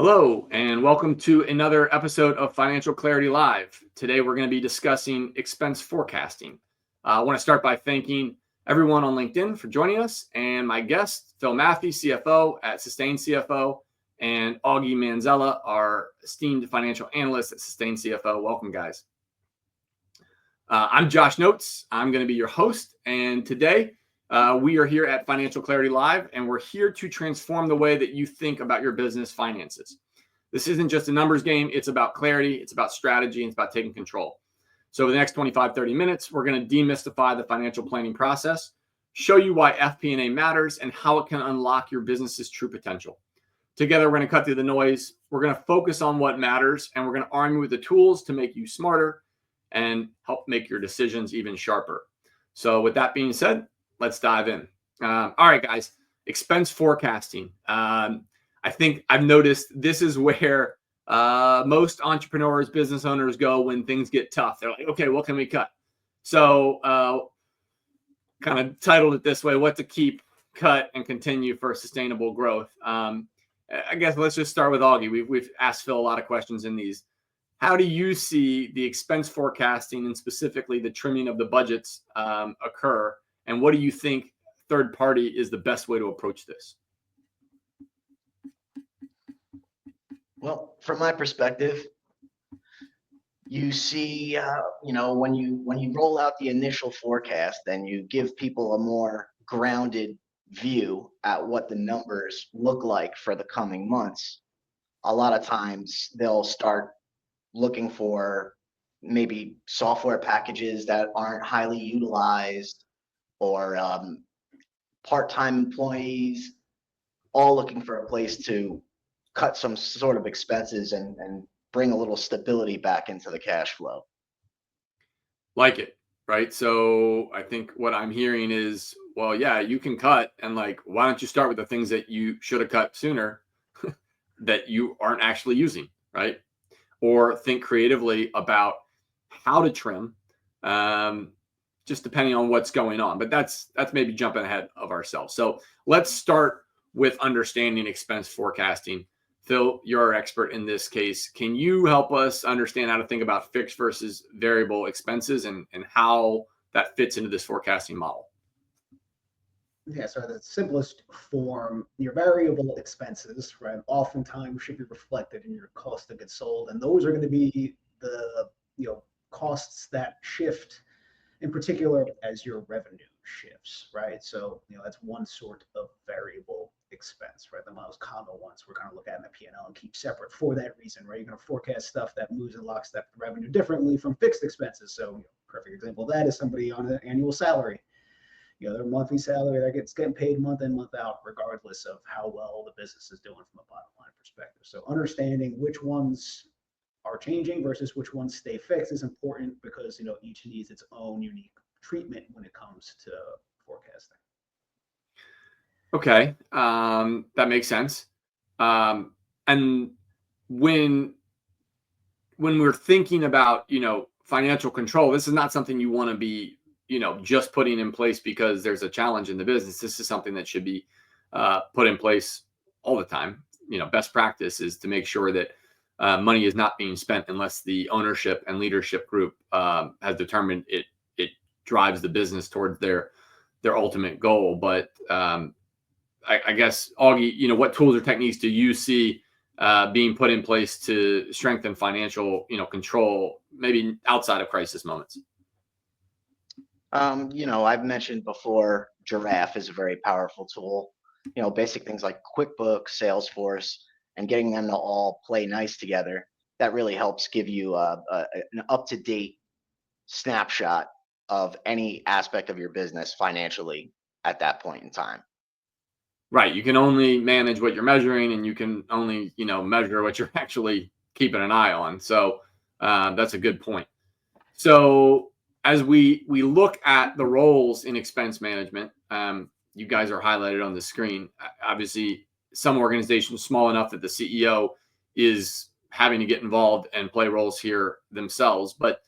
Hello, and welcome to another episode of Financial Clarity Live. Today, we're going to be discussing expense forecasting. I want to start by thanking everyone on LinkedIn for joining us, and my guest, Phil Maffey, CFO at Sustain CFO, and Augie Manzella, our esteemed financial analyst at Sustain CFO. Welcome, guys. I'm Josh Notes. I'm going to be your host, and today we are here at Financial Clarity Live, and we're here to transform the way that you think about your business finances. This isn't just a numbers game. It's about clarity. It's about strategy. And it's about taking control. So over the next 25, 30 minutes, we're going to demystify the financial planning process, show you why FP&A matters and how it can unlock your business's true potential. Together, we're going to cut through the noise. We're going to focus on what matters, and we're going to arm you with the tools to make you smarter and help make your decisions even sharper. So with that being said, let's dive in. All right, guys, expense forecasting. I think I've noticed this is where most entrepreneurs, business owners go when things get tough. They're like, okay, what can we cut? So kind of titled it this way: what to keep, cut, and continue for sustainable growth. I guess let's just start with Augie. We've asked Phil a lot of questions in these. How do you see the expense forecasting and specifically the trimming of the budgets occur? And what do you think third party is the best way to approach this? Well, from my perspective, you see, when you roll out the initial forecast and you give people a more grounded view at what the numbers look like for the coming months, a lot of times they'll start looking for maybe software packages that aren't highly utilized or part-time employees, all looking for a place to cut some sort of expenses and bring a little stability back into the cash flow. Like it, right? So I think what I'm hearing is, well, yeah, you can cut, and like, why don't you start with the things that you should have cut sooner that you aren't actually using, right? Or think creatively about how to trim, just depending on what's going on. But that's maybe jumping ahead of ourselves. So let's start with understanding expense forecasting. Phil, you're our expert in this case. Can you help us understand how to think about fixed versus variable expenses and how that fits into this forecasting model? Yeah, so the simplest form, your variable expenses, right, oftentimes should be reflected in your cost of goods sold. And those are going to be the, costs that shift in particular as your revenue shifts, right? So, that's one sort of variable expense, right? The most common ones we're going to look at in the P&L and keep separate for that reason, right? You're going to forecast stuff that moves in lockstep with revenue differently from fixed expenses. So, perfect example of that is somebody on an annual salary. Their monthly salary that gets getting paid month in, month out, regardless of how well the business is doing from a bottom line perspective. So understanding which ones are changing versus which ones stay fixed is important because each needs its own unique treatment when it comes to forecasting. Okay, that makes sense. And when we're thinking about financial control, this is not something you want to be just putting in place because there's a challenge in the business. This is something that should be put in place all the time. Best practice is to make sure that money is not being spent unless the ownership and leadership group has determined it drives the business towards their ultimate goal. But I guess, Augie, what tools or techniques do you see being put in place to strengthen financial control, maybe outside of crisis moments? I've mentioned before, Giraffe is a very powerful tool. Basic things like QuickBooks, Salesforce, and getting them to all play nice together. That really helps give you an up-to-date snapshot of any aspect of your business financially at that point in time. Right. You can only manage what you're measuring, and you can only, measure what you're actually keeping an eye on. So that's a good point. So as we look at the roles in expense management, you guys are highlighted on the screen. Obviously, some organizations small enough that the CEO is having to get involved and play roles here themselves. But,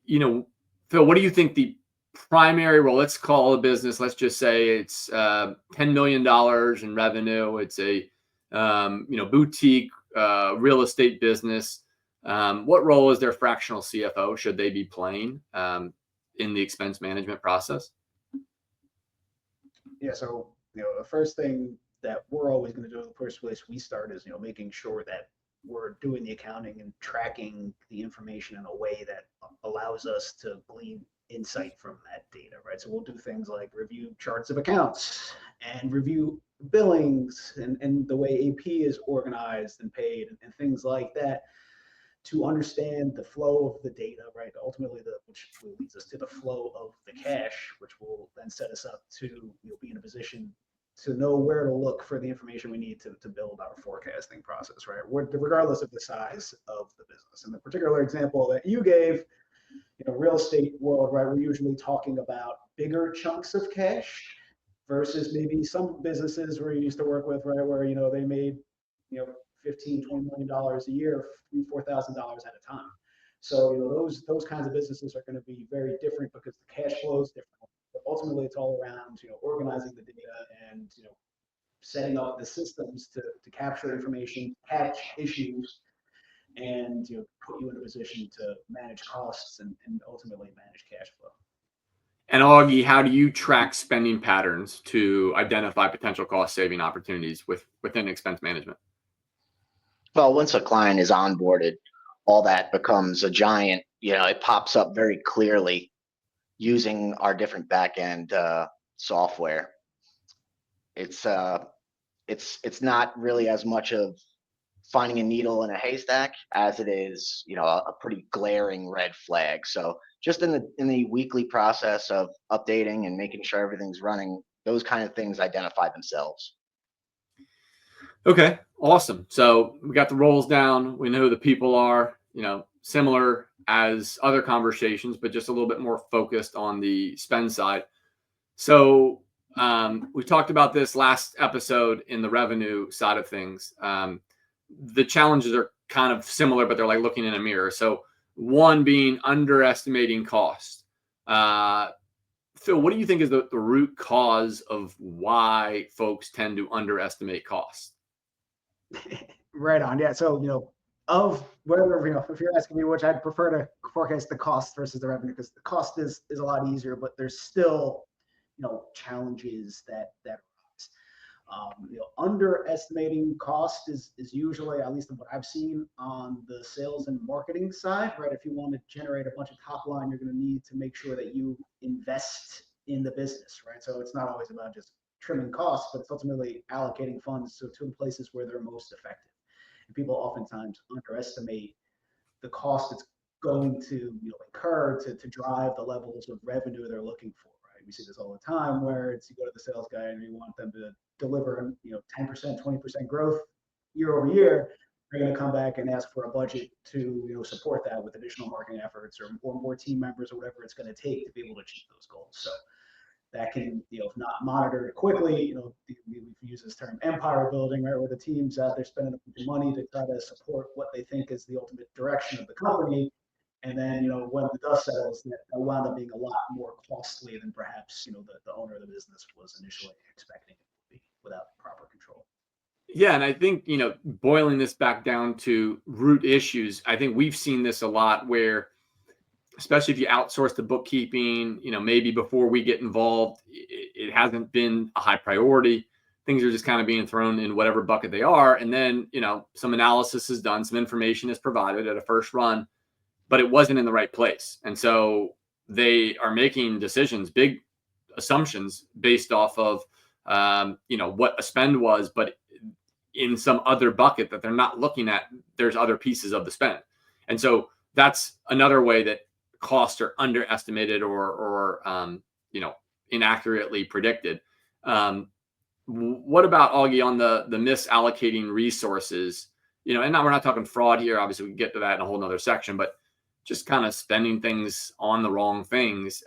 Phil, what do you think the primary role, let's call a business, let's just say it's $10 million in revenue. It's a boutique real estate business, what role is their fractional CFO? Should they be playing in the expense management process? Yeah, so the first thing that we're always going to do, the first place we start is making sure that we're doing the accounting and tracking the information in a way that allows us to glean insight from that data, right? So we'll do things like review charts of accounts and review billings and the way AP is organized and paid and things like that to understand the flow of the data, right? Ultimately, which leads us to the flow of the cash, which will then set us up to be in a position to know where to look for the information we need to build our forecasting process, right? Regardless of the size of the business. And the particular example that you gave, real estate world, right? We're usually talking about bigger chunks of cash versus maybe some businesses where you used to work with, right? Where, they made, 15, $20 million a year, $3,000, $4,000 at a time. So, those kinds of businesses are going to be very different because the cash flow is different. But ultimately, it's all around, organizing the data and, setting up the systems to capture information, catch issues, and put you in a position to manage costs and ultimately manage cash flow. And Augie, how do you track spending patterns to identify potential cost saving opportunities within expense management? Well, once a client is onboarded, all that becomes a giant, it pops up very clearly using our different back-end software. It's not really as much of finding a needle in a haystack as it is, a pretty glaring red flag. So just in the weekly process of updating and making sure everything's running, those kind of things identify themselves. Okay, awesome. So we got the roles down. We know who the people are, similar as other conversations, but just a little bit more focused on the spend side. So we talked about this last episode in the revenue side of things. The challenges are kind of similar, but they're like looking in a mirror. So one being underestimating cost. Phil, what do you think is the root cause of why folks tend to underestimate cost? Right on. Yeah. So, of whether, if you're asking me which I'd prefer to forecast the cost versus the revenue, because the cost is a lot easier, but there's still, challenges that arise. Underestimating cost is usually, at least what I've seen, on the sales and marketing side, right? If you want to generate a bunch of top line, you're going to need to make sure that you invest in the business, right? So it's not always about just trimming costs, but it's ultimately allocating funds to places where they're most effective. And people oftentimes underestimate the cost it's going to incur to drive the levels of revenue they're looking for. Right? We see this all the time where you go to the sales guy and you want them to deliver 10%, 20% growth year over year. They're going to come back and ask for a budget to support that with additional marketing efforts or more team members or whatever it's going to take to be able to achieve those goals. So that can, if not monitored quickly, we use this term empire building, right, where the team's out there spending a bunch of money to try to support what they think is the ultimate direction of the company. And then, when the dust settles, that wound up being a lot more costly than perhaps, the owner of the business was initially expecting it to be without proper control. Yeah. And I think, boiling this back down to root issues, I think we've seen this a lot where, especially if you outsource the bookkeeping, maybe before we get involved, it hasn't been a high priority. Things are just kind of being thrown in whatever bucket they are. And then, some analysis is done, some information is provided at a first run, but it wasn't in the right place. And so they are making decisions, big assumptions based off of, what a spend was, but in some other bucket that they're not looking at, there's other pieces of the spend. And so that's another way that costs are underestimated or inaccurately predicted. What about, Augie, on the misallocating resources? And now we're not talking fraud here. Obviously, we can get to that in a whole nother section, but just kind of spending things on the wrong things.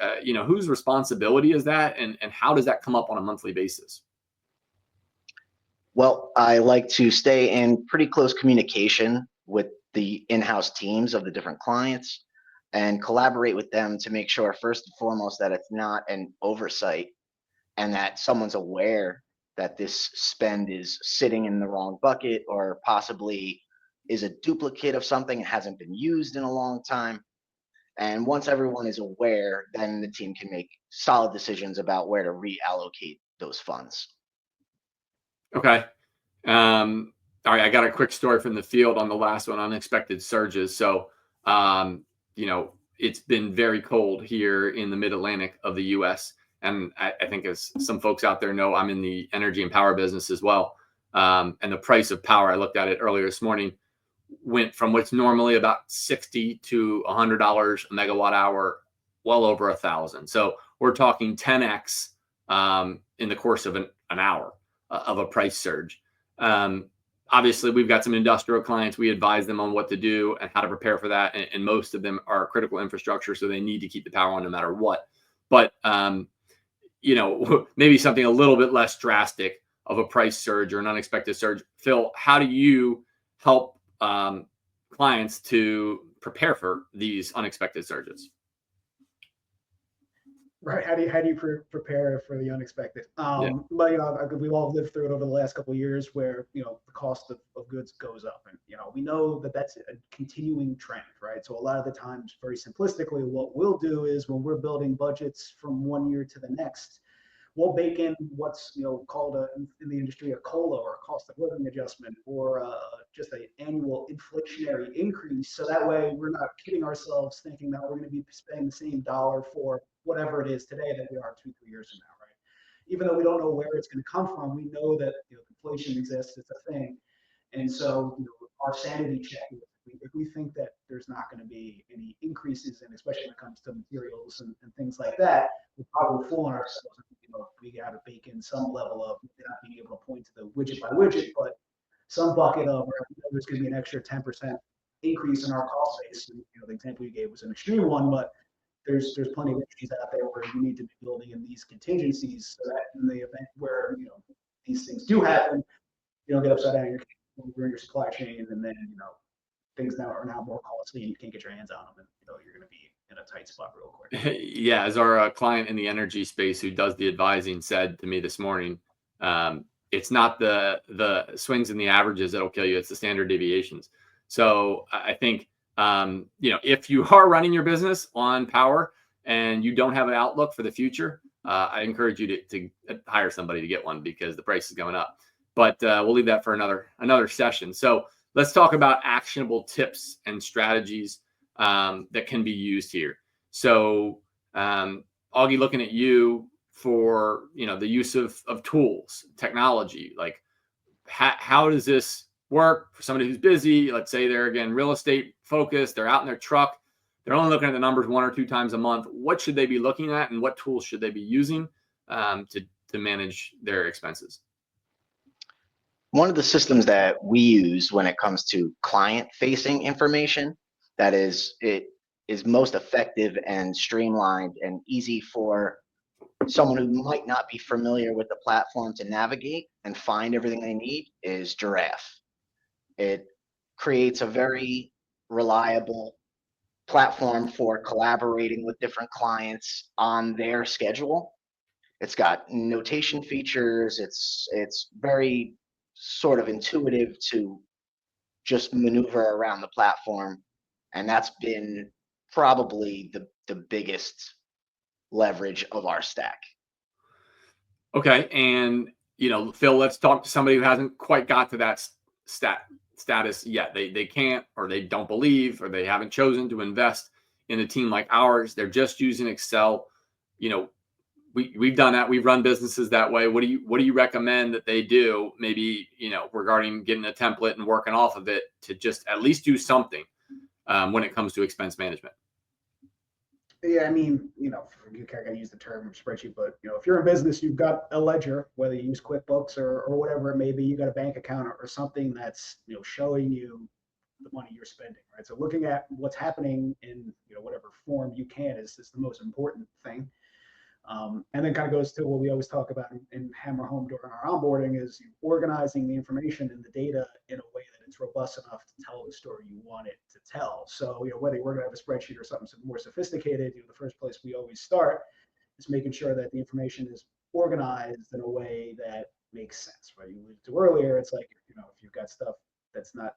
Whose responsibility is that, and how does that come up on a monthly basis? Well, I like to stay in pretty close communication with the in-house teams of the different clients and collaborate with them to make sure, first and foremost, that it's not an oversight and that someone's aware that this spend is sitting in the wrong bucket or possibly is a duplicate of something that hasn't been used in a long time. And once everyone is aware, then the team can make solid decisions about where to reallocate those funds. Okay. All right. I got a quick story from the field on the last one, unexpected surges. So, it's been very cold here in the mid-Atlantic of the U.S. And I think, as some folks out there know, I'm in the energy and power business as well. And the price of power, I looked at it earlier this morning, went from what's normally about $60 to $100 a megawatt hour, well over $1,000. So we're talking 10x in the course of an hour of a price surge. Obviously, we've got some industrial clients. We advise them on what to do and how to prepare for that. And most of them are critical infrastructure, so they need to keep the power on no matter what. But, maybe something a little bit less drastic of a price surge or an unexpected surge. Phil, how do you help clients to prepare for these unexpected surges? Right. How do you prepare for the unexpected? But we've all lived through it over the last couple of years, where the cost of goods goes up, and we know that that's a continuing trend, right? So a lot of the times, very simplistically, what we'll do is, when we're building budgets from one year to the next, we'll bake in what's called in the industry a COLA, or a cost of living adjustment, or just an annual inflationary increase. So that way we're not kidding ourselves thinking that we're going to be spending the same dollar for whatever it is today that we are 2-3 years from now, right? Even though we don't know where it's going to come from, we know that inflation exists, it's a thing. And so our sanity check is, if we think that there's not going to be any increases, and especially when it comes to materials and things like that, we're probably fooling ourselves. We got to bake in some level of not being able to point to the widget by widget, but some bucket of there's going to be an extra 10% increase in our cost base. The example you gave was an extreme one, but there's plenty of industries out there where you need to be building in these contingencies, so that in the event where these things do happen, you don't get upside down in your supply chain, and then things are now more costly and you can't get your hands on them, and you're going to be in a tight spot real quick. Yeah, as our client in the energy space who does the advising said to me this morning, it's not the swings and the averages that'll kill you; it's the standard deviations. So I think if you are running your business on power and you don't have an outlook for the future, I encourage you to hire somebody to get one, because the price is going up. But we'll leave that for another session. So let's talk about actionable tips and strategies that can be used here. So Augie, looking at you for the use of tools, technology, like how does this work for somebody who's busy? Let's say they're, again, real estate focused, they're out in their truck, they're only looking at the numbers 1 or 2 times a month. What should they be looking at, and what tools should they be using to manage their expenses? One of the systems that we use when it comes to client-facing information, that is, it is most effective and streamlined and easy for someone who might not be familiar with the platform to navigate and find everything they need, is Giraffe. It creates a very reliable platform for collaborating with different clients on their schedule. It's got notation features. It's very sort of intuitive to just maneuver around the platform, and that's been probably the biggest leverage of our stack. Okay, and Phil, let's talk to somebody who hasn't quite got to that status yet. They can't, or they don't believe, or they haven't chosen to invest in a team like ours. They're just using Excel. We've done that. We've run businesses that way. What do you recommend that they do? Maybe regarding getting a template and working off of it to just at least do something when it comes to expense management. Yeah, I mean, you kind of use the term spreadsheet, but if you're in business, you've got a ledger, whether you use QuickBooks or whatever it may be. You got a bank account or something that's showing you the money you're spending, right? So looking at what's happening in whatever form you can is the most important thing. And then kind of goes to what we always talk about and hammer home during our onboarding, is organizing the information and the data in a way that it's robust enough to tell the story you want it to tell. So whether we're going to have a spreadsheet or something more sophisticated, the first place we always start is making sure that the information is organized in a way that makes sense, right? You alluded to earlier, it's like, if you've got stuff that's not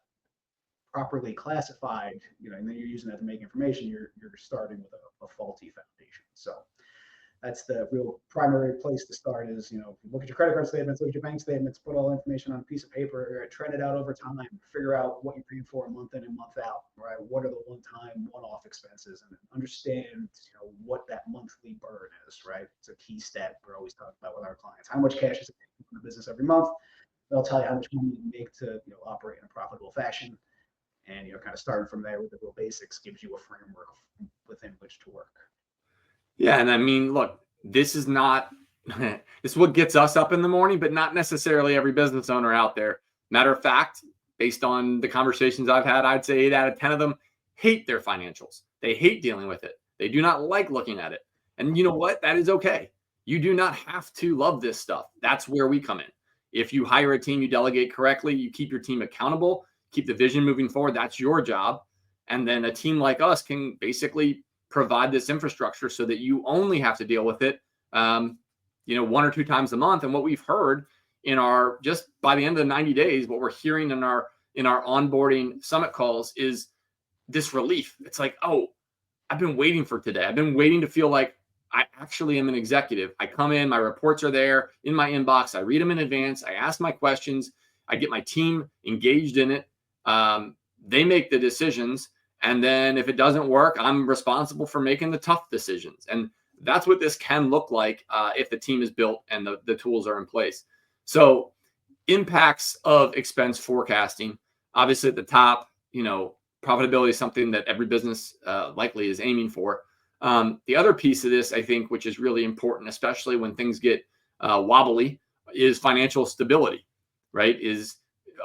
properly classified, and then you're using that to make information, you're starting with a faulty foundation. So that's the real primary place to start is, look at your credit card statements, look at your bank statements, put all the information on a piece of paper, trend it out over time, figure out what you're paying for month in and month out, right? What are the one-time, one-off expenses, and understand, what that monthly burn is, right? It's a key stat we're always talking about with our clients. How much cash is it taking from the business every month? They'll tell you how much money you make to, operate in a profitable fashion. And, kind of starting from there with the real basics gives you a framework within which to work. Yeah. And I mean, look, this is not, this is what gets us up in the morning, but not necessarily every business owner out there. Matter of fact, based on the conversations I've had, I'd say 8 out of 10 of them hate their financials. They hate dealing with it. They do not like looking at it. And you know what? That is okay. You do not have to love this stuff. That's where we come in. If you hire a team, you delegate correctly, you keep your team accountable, keep the vision moving forward. That's your job. And then a team like us can basically provide this infrastructure so that you only have to deal with it, 1 or 2 times a month. And what we've heard in our, just by the end of the 90 days, what we're hearing in our onboarding summit calls is this relief. It's like, oh, I've been waiting for today. I've been waiting to feel like I actually am an executive. I come in, my reports are there in my inbox. I read them in advance. I ask my questions. I get my team engaged in it. They make the decisions. And then if it doesn't work, I'm responsible for making the tough decisions. And that's what this can look like if the team is built and the tools are in place. So impacts of expense forecasting, obviously at the top, profitability is something that every business likely is aiming for. The other piece of this, I think, which is really important, especially when things get wobbly, is financial stability, right? Is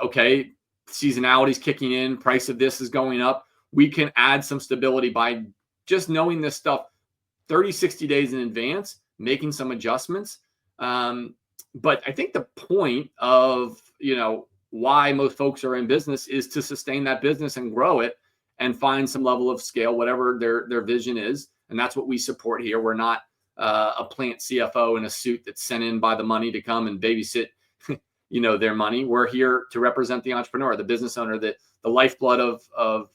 okay, seasonality is kicking in, price of this is going up. We can add some stability by just knowing this stuff 30, 60 days in advance, making some adjustments. But I think the point of, why most folks are in business is to sustain that business and grow it and find some level of scale, whatever their vision is. And that's what we support here. We're not a plant CFO in a suit that's sent in by the money to come and babysit, their money. We're here to represent the entrepreneur, the business owner, the lifeblood of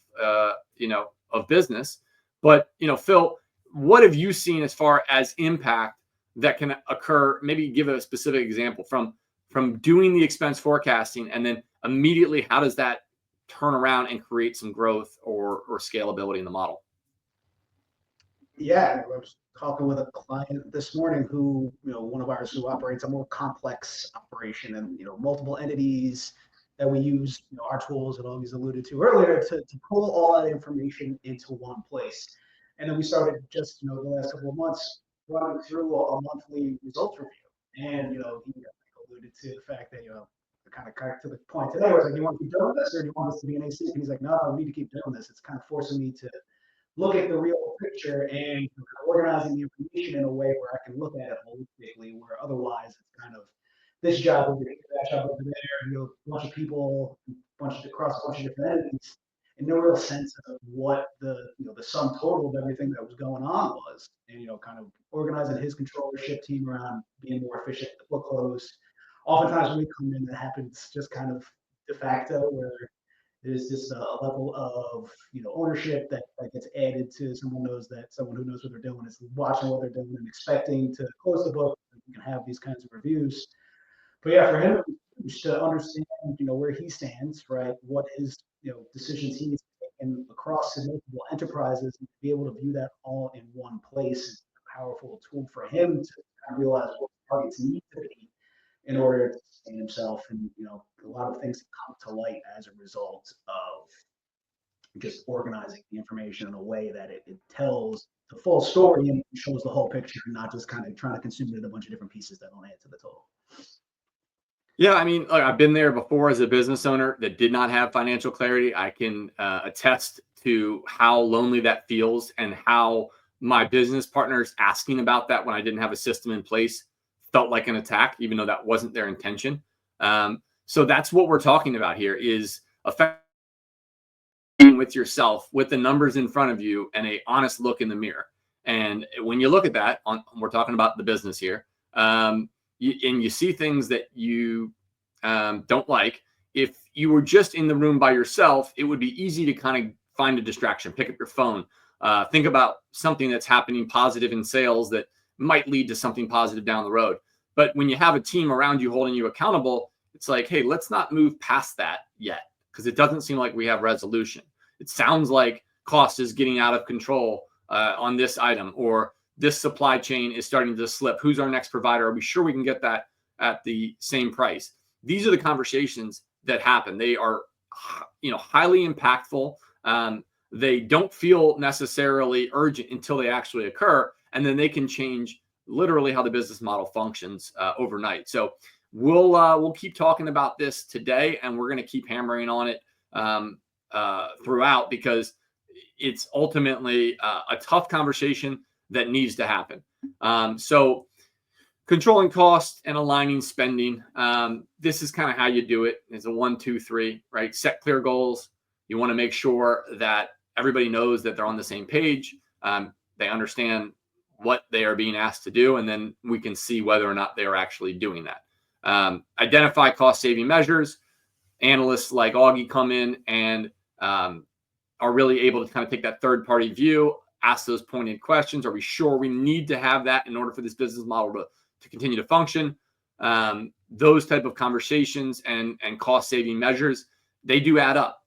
business. But, Phil, what have you seen as far as impact that can occur? Maybe give a specific example from doing the expense forecasting, and then immediately, how does that turn around and create some growth or scalability in the model? Yeah, I was talking with a client this morning who, one of ours who operates a more complex operation and, multiple entities that we use, our tools that Augie's alluded to earlier to pull all that information into one place. And then we started just, the last couple of months running through a monthly results review. And, he alluded to the fact that, kind of to the point today where it's like, do you want to keep doing this or do you want us to be an AC? And he's like, no, we need to keep doing this. It's kind of forcing me to look at the real picture and organizing the information in a way where I can look at it holistically, where otherwise it's kind of this job over here, that job over there, a bunch of people, across a bunch of different entities, and no real sense of what the sum total of everything that was going on was, and kind of organizing his controllership team around being more efficient at the book close. Oftentimes when we come in, that happens just kind of de facto, where there's just a level of ownership that gets added to someone who knows what they're doing is watching what they're doing and expecting to close the book. We can have these kinds of reviews. But yeah, for him to understand where he stands, right, what his decisions he's taken across his multiple enterprises, and to be able to view that all in one place is a powerful tool for him to kind of realize what targets need to be in order to sustain himself. And a lot of things come to light as a result of just organizing the information in a way that it tells the full story and shows the whole picture, and not just kind of trying to consume it in a bunch of different pieces that don't add to the total. Yeah, I mean, look, I've been there before as a business owner that did not have financial clarity. I can attest to how lonely that feels, and how my business partners asking about that when I didn't have a system in place felt like an attack, even though that wasn't their intention. So that's what we're talking about here, is affecting with yourself, with the numbers in front of you, and a honest look in the mirror. And when you look at that, we're talking about the business here. and you see things that you don't like, if you were just in the room by yourself, it would be easy to kind of find a distraction, pick up your phone, think about something that's happening positive in sales that might lead to something positive down the road. But when you have a team around you holding you accountable, it's like, hey, let's not move past that yet, because it doesn't seem like we have resolution. It sounds like cost is getting out of control on this item, or this supply chain is starting to slip. Who's our next provider? Are we sure we can get that at the same price? These are the conversations that happen. They are, highly impactful. They don't feel necessarily urgent until they actually occur, and then they can change literally how the business model functions overnight. So we'll keep talking about this today, and we're going to keep hammering on it throughout, because it's ultimately a tough conversation that needs to happen. So controlling costs and aligning spending. This is kind of how you do it. It's a 1, 2, 3, right? Set clear goals. You want to make sure that everybody knows that they're on the same page. They understand what they are being asked to do, and then we can see whether or not they are actually doing that. Identify cost-saving measures. Analysts like Augie come in and are really able to kind of take that third-party view, ask those pointed questions. Are we sure we need to have that in order for this business model to continue to function? Those type of conversations and cost-saving measures, they do add up,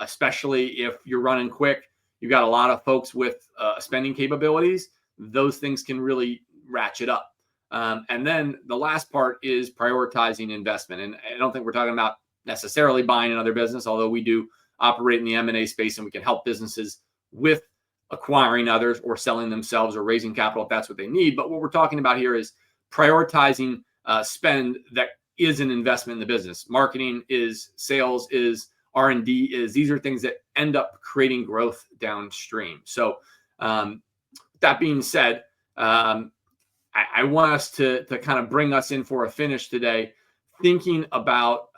especially if you're running quick. You've got a lot of folks with spending capabilities. Those things can really ratchet up. And then the last part is prioritizing investment. And I don't think we're talking about necessarily buying another business, although we do operate in the M&A space, and we can help businesses with acquiring others or selling themselves or raising capital if that's what they need. But what we're talking about here is prioritizing spend that is an investment in the business. Marketing is, sales is, R&D is. These are things that end up creating growth downstream. So that being said, I want us to kind of bring us in for a finish today, thinking about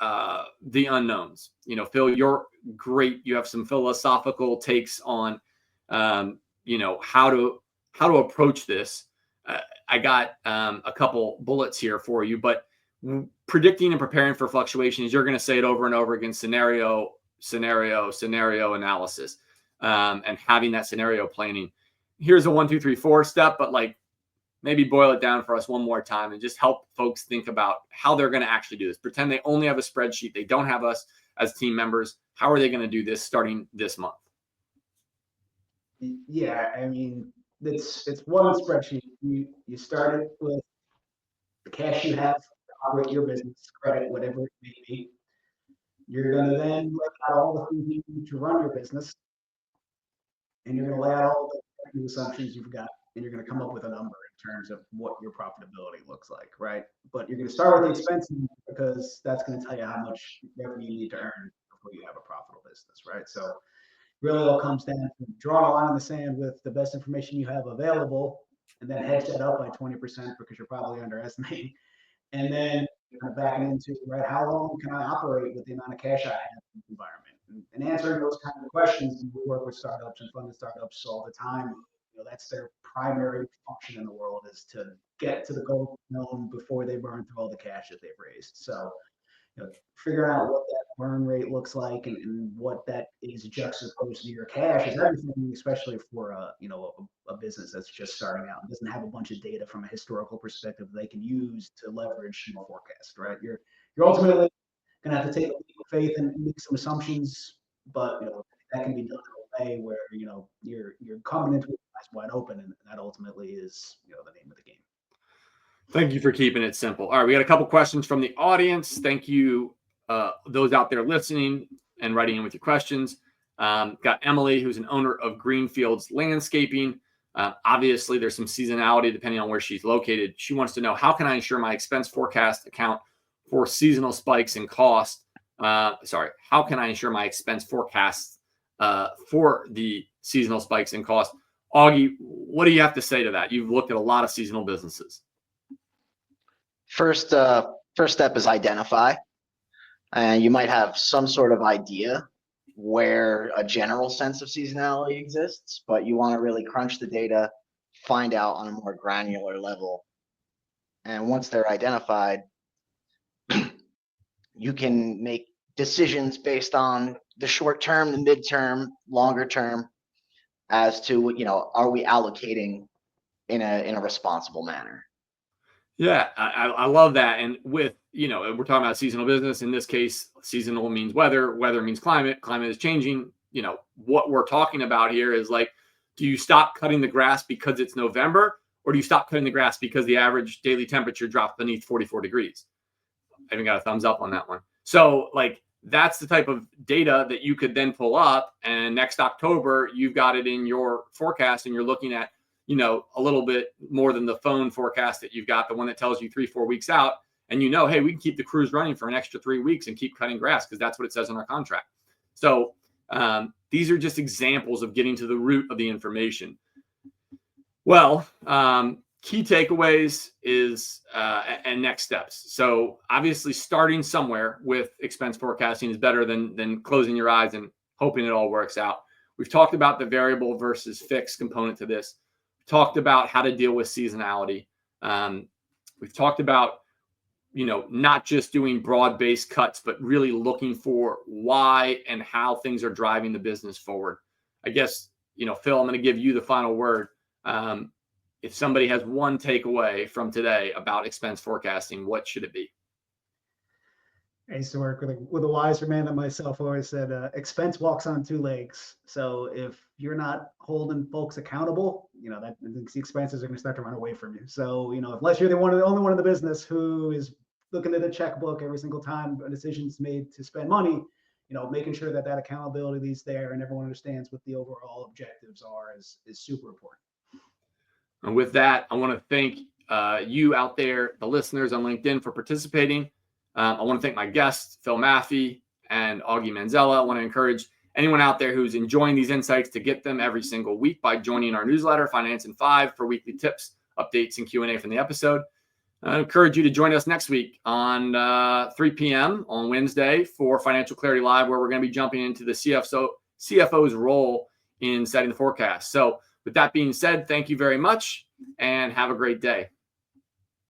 the unknowns. Phil, you're great. You have some philosophical takes on, how to approach this. I got a couple bullets here for you, but predicting and preparing for fluctuations, you're going to say it over and over again: scenario analysis, and having that scenario planning. Here's a 1, 2, 3, 4 step, but maybe boil it down for us one more time and just help folks think about how they're going to actually do this. Pretend they only have a spreadsheet. They don't have us as team members. How are they going to do this starting this month? Yeah, I mean, it's one spreadsheet. You start it with the cash you have to operate your business, credit, whatever it may be. You're going to then lay out all the things you need to run your business, and you're going to lay out all the revenue assumptions you've got, and you're going to come up with a number in terms of what your profitability looks like, right? But you're going to start with the expenses, because that's going to tell you how much revenue you need to earn before you have a profitable business, right? So really all comes down to drawing a line in the sand with the best information you have available, and then hedge that up by 20% because you're probably underestimating. And then kind of backing into, right, how long can I operate with the amount of cash I have in the environment? And answering those kind of questions, and we work with startups and funded startups all the time. That's their primary function in the world, is to get to the goal known before they burn through all the cash that they've raised. So figuring out what that burn rate looks like and what that is juxtaposed to your cash is everything, especially for a business that's just starting out and doesn't have a bunch of data from a historical perspective they can use to leverage your forecast, right? You're ultimately gonna have to take a leap of faith and make some assumptions, but that can be done in a way where you're coming into it eyes wide open, and that ultimately is the name of the game. Thank you for keeping it simple. All right, we got a couple questions from the audience. Thank you, those out there listening and writing in with your questions. Got Emily, who's an owner of Greenfields Landscaping. Obviously, there's some seasonality depending on where she's located. She wants to know, how can I ensure my expense forecast account for seasonal spikes in cost? How can I ensure my expense forecasts for the seasonal spikes in cost? Augie, what do you have to say to that? You've looked at a lot of seasonal businesses. First step is identify. And you might have some sort of idea where a general sense of seasonality exists, but you want to really crunch the data, find out on a more granular level And once they're identified, you can make decisions based on the short term, the midterm, longer term, as to, are we allocating in a responsible manner? Yeah, I love that. And with, we're talking about seasonal business. In this case, seasonal means weather, weather means climate, climate is changing. What we're talking about here is like, do you stop cutting the grass because it's November, or do you stop cutting the grass because the average daily temperature dropped beneath 44 degrees? I even got a thumbs up on that one. So like, that's the type of data that you could then pull up, and next October, you've got it in your forecast and you're looking at, a little bit more than the phone forecast that you've got, the one that tells you 3-4 weeks out. And hey, we can keep the crews running for an extra 3 weeks and keep cutting grass because that's what it says in our contract. So these are just examples of getting to the root of the information. Well, key takeaways is and next steps. So obviously starting somewhere with expense forecasting is better than closing your eyes and hoping it all works out. We've talked about the variable versus fixed component to this. Talked about how to deal with seasonality. We've talked about, not just doing broad-based cuts, but really looking for why and how things are driving the business forward. I guess, Phil, I'm going to give you the final word. If somebody has one takeaway from today about expense forecasting, what should it be? I used to work with a wiser man than myself who always said, expense walks on 2 legs. So if you're not holding folks accountable, that the expenses are going to start to run away from you. So, unless you're the only one in the business who is looking at a checkbook every single time a decision's made to spend money, making sure that accountability is there and everyone understands what the overall objectives are is super important. And with that, I want to thank you out there, the listeners on LinkedIn, for participating. I want to thank my guests, Phil Maffei and Augie Manzella. I want to encourage anyone out there who's enjoying these insights to get them every single week by joining our newsletter, Finance in 5, for weekly tips, updates, and Q&A from the episode. I encourage you to join us next week on 3 p.m. on Wednesday for Financial Clarity Live, where we're going to be jumping into the CFO's role in setting the forecast. So with that being said, thank you very much and have a great day.